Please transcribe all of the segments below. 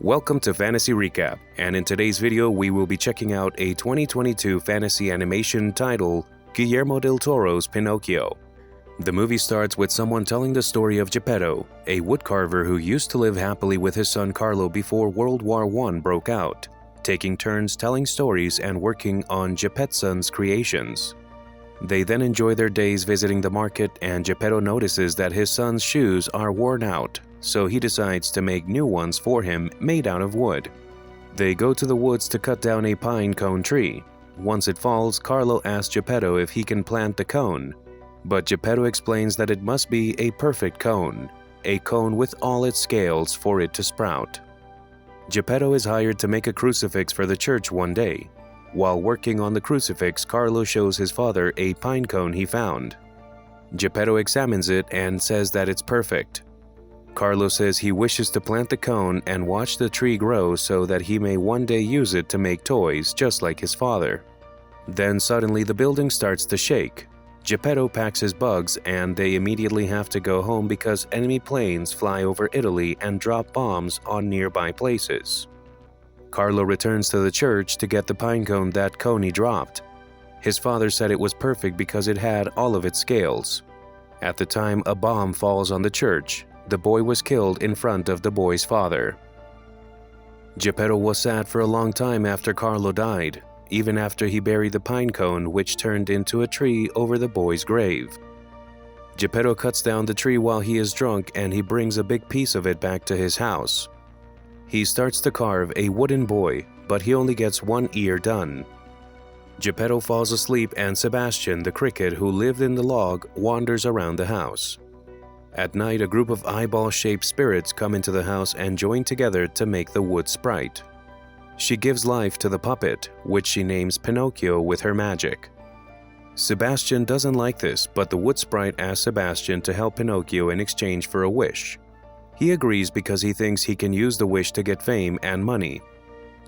Welcome to Fantasy Recap, and in today's video we will be checking out a 2022 fantasy animation titled Guillermo del Toro's Pinocchio. The movie starts with someone telling the story of Geppetto, a woodcarver who used to live happily with his son Carlo before World War I broke out, taking turns telling stories and working on Geppetto's creations. They then enjoy their days visiting the market, and Geppetto notices that his son's shoes are worn out, so he decides to make new ones for him made out of wood. They go to the woods to cut down a pine cone tree. Once it falls, Carlo asks Geppetto if he can plant the cone, but Geppetto explains that it must be a perfect cone, a cone with all its scales for it to sprout. Geppetto is hired to make a crucifix for the church one day. While working on the crucifix, Carlo shows his father a pine cone he found. Geppetto examines it and says that it's perfect. Carlo says he wishes to plant the cone and watch the tree grow so that he may one day use it to make toys just like his father. Then suddenly the building starts to shake. Geppetto packs his bugs and they immediately have to go home because enemy planes fly over Italy and drop bombs on nearby places. Carlo returns to the church to get the pine cone that Coney dropped. His father said it was perfect because it had all of its scales. At the time a bomb falls on the church, the boy was killed in front of the boy's father. Geppetto was sad for a long time after Carlo died, even after he buried the pine cone, which turned into a tree over the boy's grave. Geppetto cuts down the tree while he is drunk and he brings a big piece of it back to his house. He starts to carve a wooden boy, but he only gets one ear done. Geppetto falls asleep and Sebastian, the cricket who lived in the log, wanders around the house. At night, a group of eyeball-shaped spirits come into the house and join together to make the wood sprite. She gives life to the puppet, which she names Pinocchio with her magic. Sebastian doesn't like this, but the wood sprite asks Sebastian to help Pinocchio in exchange for a wish. He agrees because he thinks he can use the wish to get fame and money.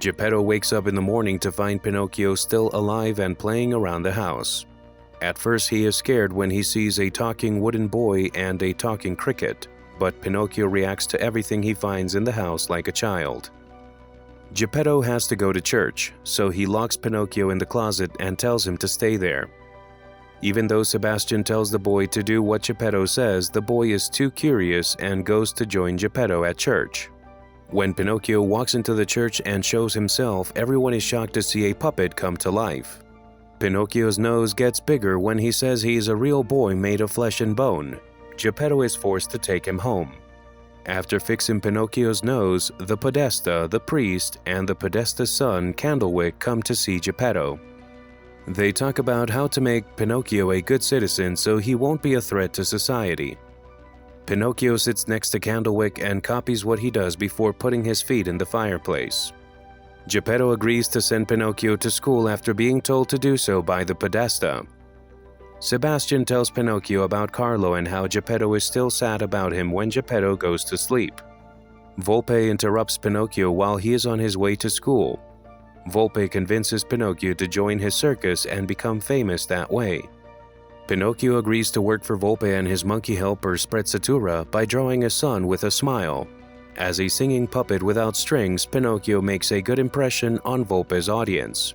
Geppetto wakes up in the morning to find Pinocchio still alive and playing around the house. At first he is scared when he sees a talking wooden boy and a talking cricket, but Pinocchio reacts to everything he finds in the house like a child. Geppetto has to go to church, so he locks Pinocchio in the closet and tells him to stay there. Even though Sebastian tells the boy to do what Geppetto says, the boy is too curious and goes to join Geppetto at church. When Pinocchio walks into the church and shows himself, everyone is shocked to see a puppet come to life. Pinocchio's nose gets bigger when he says he is a real boy made of flesh and bone. Geppetto is forced to take him home. After fixing Pinocchio's nose, the Podesta, the priest, and the Podesta's son, Candlewick, come to see Geppetto. They talk about how to make Pinocchio a good citizen so he won't be a threat to society. Pinocchio sits next to Candlewick and copies what he does before putting his feet in the fireplace. Geppetto agrees to send Pinocchio to school after being told to do so by the Podesta. Sebastian tells Pinocchio about Carlo and how Geppetto is still sad about him when Geppetto goes to sleep. Volpe interrupts Pinocchio while he is on his way to school. Volpe convinces Pinocchio to join his circus and become famous that way. Pinocchio agrees to work for Volpe and his monkey helper Sprezzatura by drawing a sun with a smile. As a singing puppet without strings, Pinocchio makes a good impression on Volpe's audience.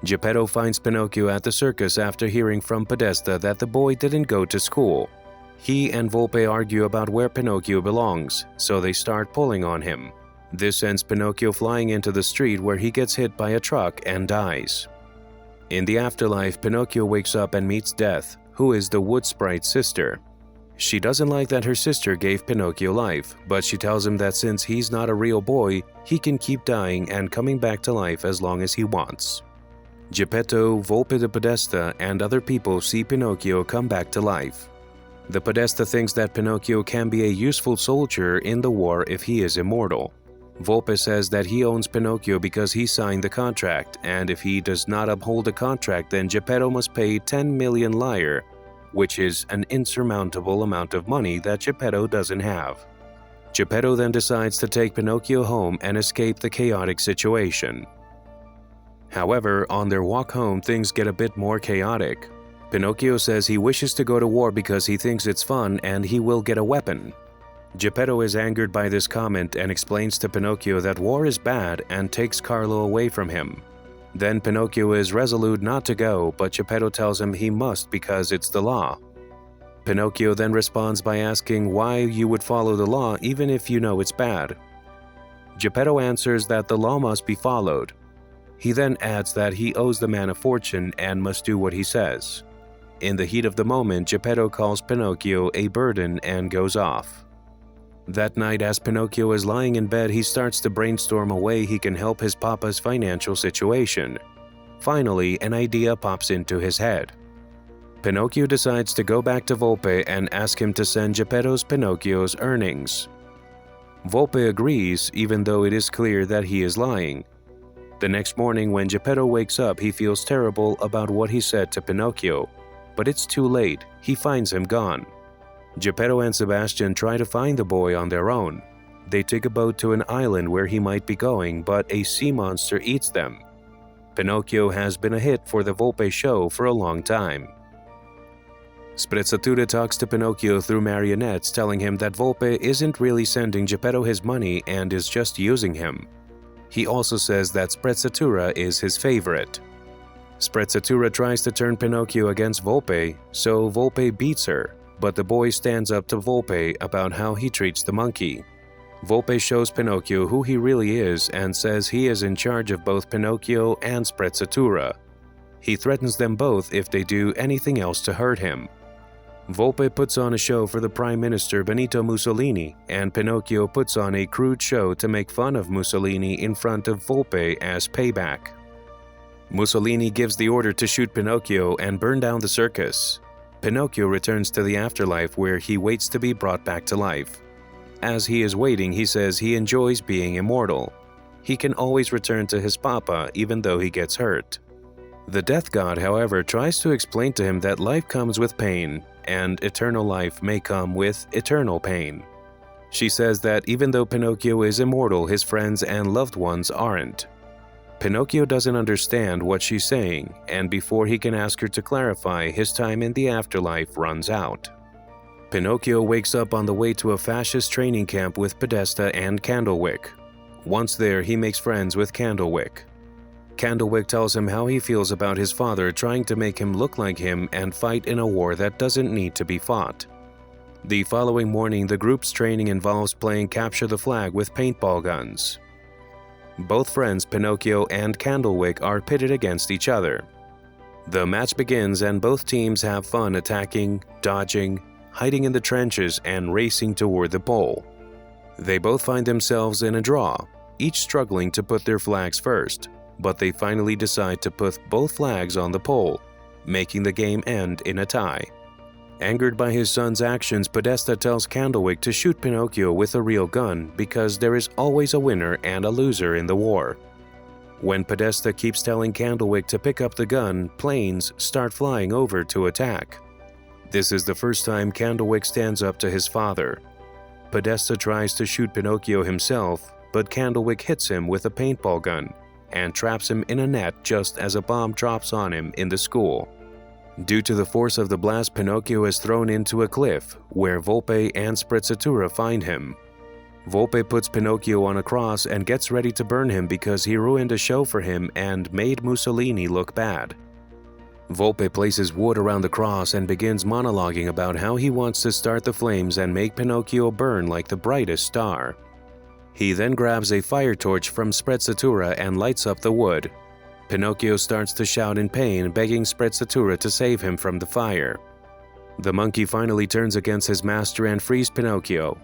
Geppetto finds Pinocchio at the circus after hearing from Podesta that the boy didn't go to school. He and Volpe argue about where Pinocchio belongs, so they start pulling on him. This sends Pinocchio flying into the street where he gets hit by a truck and dies. In the afterlife, Pinocchio wakes up and meets Death, who is the wood sprite's sister. She doesn't like that her sister gave Pinocchio life, but she tells him that since he's not a real boy, he can keep dying and coming back to life as long as he wants. Geppetto, Volpe the Podesta, and other people see Pinocchio come back to life. The Podesta thinks that Pinocchio can be a useful soldier in the war if he is immortal. Volpe says that he owns Pinocchio because he signed the contract, and if he does not uphold the contract, then Geppetto must pay 10 million lire, which is an insurmountable amount of money that Geppetto doesn't have. Geppetto then decides to take Pinocchio home and escape the chaotic situation. However, on their walk home, things get a bit more chaotic. Pinocchio says he wishes to go to war because he thinks it's fun and he will get a weapon. Geppetto is angered by this comment and explains to Pinocchio that war is bad and takes Carlo away from him. Then Pinocchio is resolute not to go, but Geppetto tells him he must because it's the law. Pinocchio then responds by asking why you would follow the law even if you know it's bad. Geppetto answers that the law must be followed. He then adds that he owes the man a fortune and must do what he says. In the heat of the moment, Geppetto calls Pinocchio a burden and goes off. That night, as Pinocchio is lying in bed, he starts to brainstorm a way he can help his papa's financial situation. Finally, an idea pops into his head. Pinocchio decides to go back to Volpe and ask him to send Geppetto's Pinocchio's earnings. Volpe agrees, even though it is clear that he is lying. The next morning, when Geppetto wakes up, he feels terrible about what he said to Pinocchio. But it's too late, he finds him gone. Geppetto and Sebastian try to find the boy on their own. They take a boat to an island where he might be going, but a sea monster eats them. Pinocchio has been a hit for the Volpe show for a long time. Sprezzatura talks to Pinocchio through marionettes, telling him that Volpe isn't really sending Geppetto his money and is just using him. He also says that Sprezzatura is his favorite. Sprezzatura tries to turn Pinocchio against Volpe, so Volpe beats her, but the boy stands up to Volpe about how he treats the monkey. Volpe shows Pinocchio who he really is and says he is in charge of both Pinocchio and Sprezzatura. He threatens them both if they do anything else to hurt him. Volpe puts on a show for the Prime Minister Benito Mussolini, and Pinocchio puts on a crude show to make fun of Mussolini in front of Volpe as payback. Mussolini gives the order to shoot Pinocchio and burn down the circus. Pinocchio returns to the afterlife where he waits to be brought back to life. As he is waiting, he says he enjoys being immortal. He can always return to his papa even though he gets hurt. The Death God, however, tries to explain to him that life comes with pain, and eternal life may come with eternal pain. She says that even though Pinocchio is immortal, his friends and loved ones aren't. Pinocchio doesn't understand what she's saying, and before he can ask her to clarify, his time in the afterlife runs out. Pinocchio wakes up on the way to a fascist training camp with Podesta and Candlewick. Once there, he makes friends with Candlewick. Candlewick tells him how he feels about his father trying to make him look like him and fight in a war that doesn't need to be fought. The following morning, the group's training involves playing capture the flag with paintball guns. Both friends, Pinocchio and Candlewick, are pitted against each other. The match begins and both teams have fun attacking, dodging, hiding in the trenches, and racing toward the pole. They both find themselves in a draw, each struggling to put their flags first, but they finally decide to put both flags on the pole, making the game end in a tie. Angered by his son's actions, Podesta tells Candlewick to shoot Pinocchio with a real gun because there is always a winner and a loser in the war. When Podesta keeps telling Candlewick to pick up the gun, planes start flying over to attack. This is the first time Candlewick stands up to his father. Podesta tries to shoot Pinocchio himself, but Candlewick hits him with a paintball gun and traps him in a net just as a bomb drops on him in the school. Due to the force of the blast, Pinocchio is thrown into a cliff, where Volpe and Sprezzatura find him. Volpe puts Pinocchio on a cross and gets ready to burn him because he ruined a show for him and made Mussolini look bad. Volpe places wood around the cross and begins monologuing about how he wants to start the flames and make Pinocchio burn like the brightest star. He then grabs a fire torch from Sprezzatura and lights up the wood. Pinocchio starts to shout in pain, begging Sprezzatura to save him from the fire. The monkey finally turns against his master and frees Pinocchio.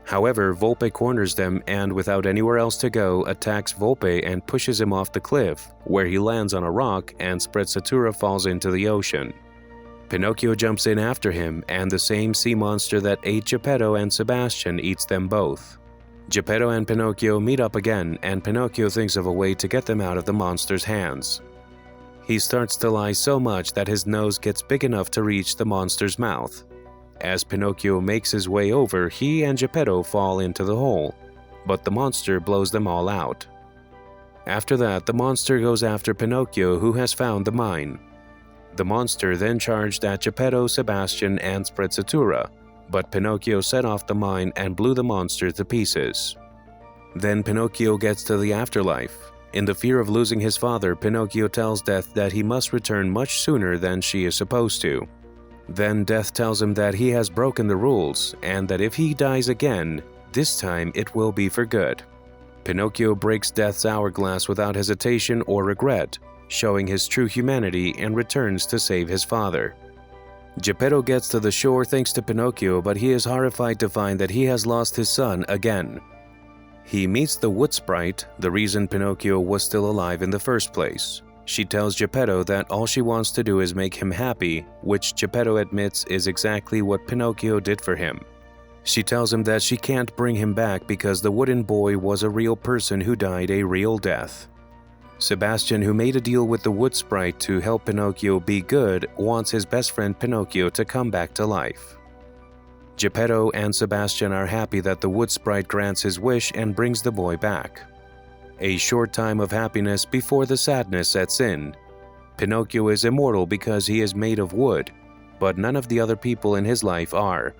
However, Volpe corners them and, without anywhere else to go, attacks Volpe and pushes him off the cliff, where he lands on a rock and Sprezzatura falls into the ocean. Pinocchio jumps in after him, and the same sea monster that ate Geppetto and Sebastian eats them both. Geppetto and Pinocchio meet up again, and Pinocchio thinks of a way to get them out of the monster's hands. He starts to lie so much that his nose gets big enough to reach the monster's mouth. As Pinocchio makes his way over, he and Geppetto fall into the hole, but the monster blows them all out. After that, the monster goes after Pinocchio, who has found the mine. The monster then charged at Geppetto, Sebastian, and Sprezzatura, but Pinocchio set off the mine and blew the monster to pieces. Then Pinocchio gets to the afterlife. In the fear of losing his father, Pinocchio tells Death that he must return much sooner than she is supposed to. Then Death tells him that he has broken the rules and that if he dies again, this time it will be for good. Pinocchio breaks Death's hourglass without hesitation or regret, showing his true humanity, and returns to save his father. Geppetto gets to the shore thanks to Pinocchio, but he is horrified to find that he has lost his son again. He meets the wood sprite, the reason Pinocchio was still alive in the first place. She tells Geppetto that all she wants to do is make him happy, which Geppetto admits is exactly what Pinocchio did for him. She tells him that she can't bring him back because the wooden boy was a real person who died a real death. Sebastian, who made a deal with the wood sprite to help Pinocchio be good, wants his best friend Pinocchio to come back to life. Geppetto and Sebastian are happy that the wood sprite grants his wish and brings the boy back. A short time of happiness before the sadness sets in. Pinocchio is immortal because he is made of wood, but none of the other people in his life are.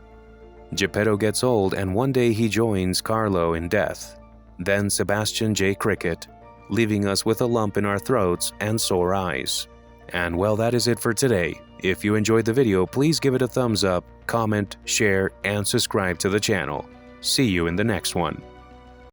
Geppetto gets old and one day he joins Carlo in death. Then Sebastian J. Cricket, leaving us with a lump in our throats and sore eyes. And well, that is it for today. If you enjoyed the video, please give it a thumbs up, comment, share, and subscribe to the channel. See you in the next one.